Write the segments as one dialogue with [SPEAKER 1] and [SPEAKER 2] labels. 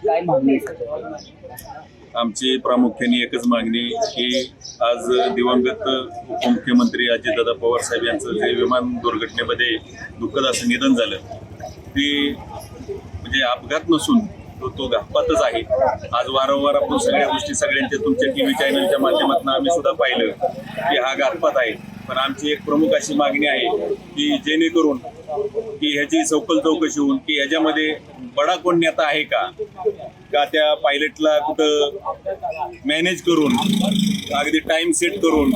[SPEAKER 1] काय मागणी आहे?
[SPEAKER 2] आमची प्रामुख्याने एकच मागणी की आज दिवंगत उपमुख्यमंत्री अजितदादा पवार साहेब यांचं जे विमान दुर्घटनेमध्ये दुःखद असं निधन झालं ते म्हणजे अपघात नसून तो घातपातच आहे। आज वारंवार आपण सगळ्या गोष्टी सगळ्यांच्या तुमच्या टीव्ही चॅनलच्या माध्यमातून आम्ही सुद्धा पाहिलं की हा घातपात आहे। पण आमची एक प्रमुख अशी मागणी आहे की जेणेकरून की ह्याची सखोल चौकशी होऊन की ह्याच्यामध्ये बडा कोण नेता आहे का त्या पायलटला कुठं मॅनेज करून अगदी टाइम सेट करून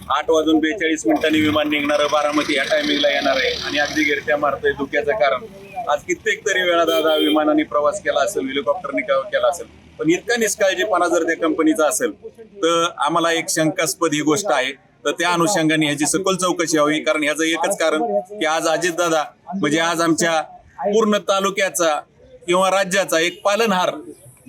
[SPEAKER 2] 8:42 विमान निघणारं बारामती ह्या टायमिंगला येणार आहे आणि अगदी गिरट्या मारतोय धोक्याचं कारण। आज कित्येक तरी वेळा दादा विमानाने प्रवास केला असेल, हेलिकॉप्टरने केला असेल, पण इतका निष्काळजीपणा जर त्या कंपनीचा असेल तर आम्हाला एक शंकास्पद ही गोष्ट आहे। तर त्या अनुषंगाने ह्याची सखोल चौकशी व्हावी, कारण ह्याचं एकच कारण की आज अजितदादा म्हणजे आज आमच्या पूर्ण तालुक्याचा किंवा राज्याचा एक पालनहार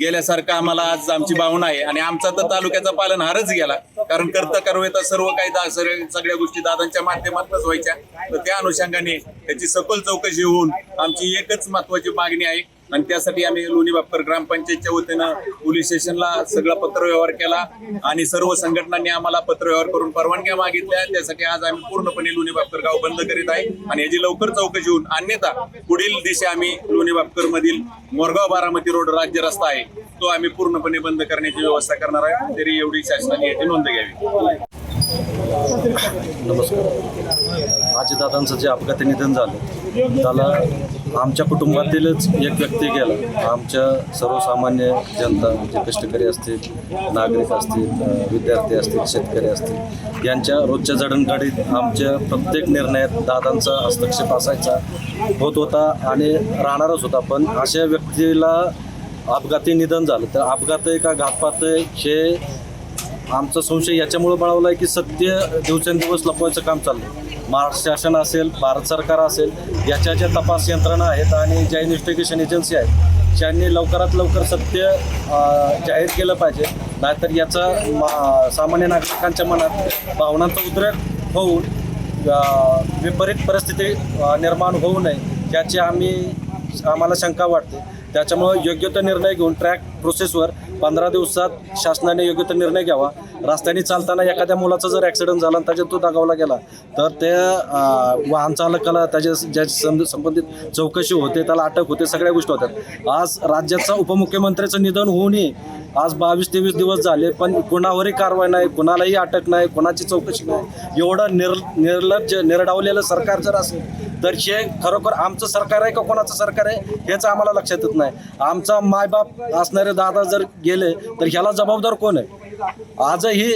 [SPEAKER 2] गेल्यासारखं आम्हाला आज आमची भावना आहे। आणि आमचा तर तालुक्याचा पालनहारच गेला, कारण करता करवेता सर्व काही सगळ्या गोष्टी दादांच्या माध्यमातूनच व्हायच्या। तर त्या अनुषंगाने त्याची सखोल चौकशी होऊन आमची एकच महत्वाची मागणी आहे आणि त्यासाठी आम्ही लोणी बापकर ग्रामपंचायतच्या वतीनं पोलीस स्टेशनला सगळा पत्रव्यवहार केला आणि सर्व संघटनांनी आम्हाला पत्रव्यवहार करून परवानग्या मागितल्या। त्यासाठी आज आम्ही पूर्णपणे लोणी बापकर गाव बंद करीत आहे आणि याची लवकर चौकशी होऊन अन्यथा पुढील दिशा आम्ही लोणी बापकर मधील मोरगाव बारामती रोड राज्य रस्ता आहे तो आम्ही पूर्णपणे बंद करण्याची व्यवस्था करणार आहे। तरी एवढी शासनाने याची नोंद घ्यावी।
[SPEAKER 3] नमस्कार। अजितदादांचं जे अपघाती निधन झालं त्याला आमच्या कुटुंबातीलच एक व्यक्ती गेला। आमच्या सर्वसामान्य जनता जे कष्टकरी असतील, नागरिक असतील, विद्यार्थी असतील, शेतकरी असतील, यांच्या रोजच्या जडणघडीत आमच्या प्रत्येक निर्णयात दादांचा हस्तक्षेप असायचा होत होता आणि राहणारच होता। पण अशा व्यक्तीला अपघाती निधन झालं तर अपघात आहे का घातपात आहे हे आमचा संशय याच्यामुळे बळावला आहे की सत्य दिवसेंदिवस लपवायचं काम चाललं। महाराष्ट्र शासन असेल, भारत सरकार असेल, याच्या ज्या तपास यंत्रणा आहेत आणि ज्या इन्व्हेस्टिगेशन एजन्सी आहेत त्यांनी लवकरात लवकर सत्य जाहीर केलं पाहिजे। नाहीतर याचा सामान्य नागरिकांच्या मनात भावनांचा उद्रेक होऊन विपरीत परिस्थिती निर्माण होऊ नये याची आम्हाला शंका वाटते। त्याच्यामुळे योग्य तो निर्णय घेऊन ट्रॅक प्रोसेसवर 15 दिवसात शासनाने योग्य तो निर्णय घ्यावा। रस्त्याने चालताना एखाद्या मुलाचा जर ॲक्सिडेंट झाला आणि त्याच्यात तो दगावला गेला तर त्या वाहन चालकाला ज्या संबंधित चौकशी होते, त्याला अटक होते, सगळ्या गोष्टी होतात। आज राज्याचा उपमुख्यमंत्र्याचं निधन होऊनही आज 22-23 दिवस झाले पण कुणावरही कारवाई नाही, कुणालाही अटक नाही, कुणाची चौकशी नाही। एवढं निर्लज्ज निरडावलेलं सरकार जर असेल तर हे खरोखर आमचं सरकार आहे का कोणाचं सरकार आहे हेच आम्हाला लक्षात येत नाही। आमचा मायबाप असणारे दादा जर गेले तर ह्याला जबाबदार कोण आहे? आजही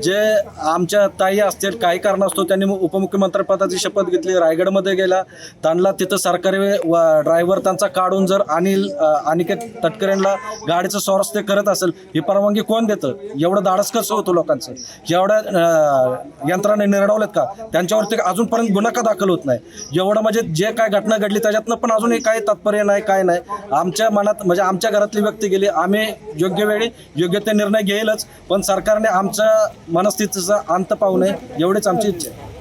[SPEAKER 3] जे आमच्या ताई असतील काही कारणास्तव त्यांनी उपमुख्यमंत्रीपदाची शपथ घेतली, रायगडमध्ये गेला, त्यांना तिथं सरकारी ड्रायव्हर त्यांचा काढून जर अनिकेत तटकरेंना गाडीचं स्वारस्य करत असेल ही परवानगी कोण देतं? एवढं धाडस कसं होतं लोकांचं? एवढ्या यंत्राने निरडवलेत का? त्यांच्यावरती अजूनपर्यंत गुन्हा का दाखल होत नाही? एवढं म्हणजे जे काय घटना घडली त्याच्यातनं पण अजूनही काही तात्पर्य नाही, काय नाही। आमच्या मनात म्हणजे आमच्या घरातली व्यक्ती गेली, आम्ही योग्य वेळी योग्य ते निर्णय घेईलच, पण सरकारने आमच्या मनस्थितीचा अंत पाहू नये एवढीच आमची इच्छा आहे।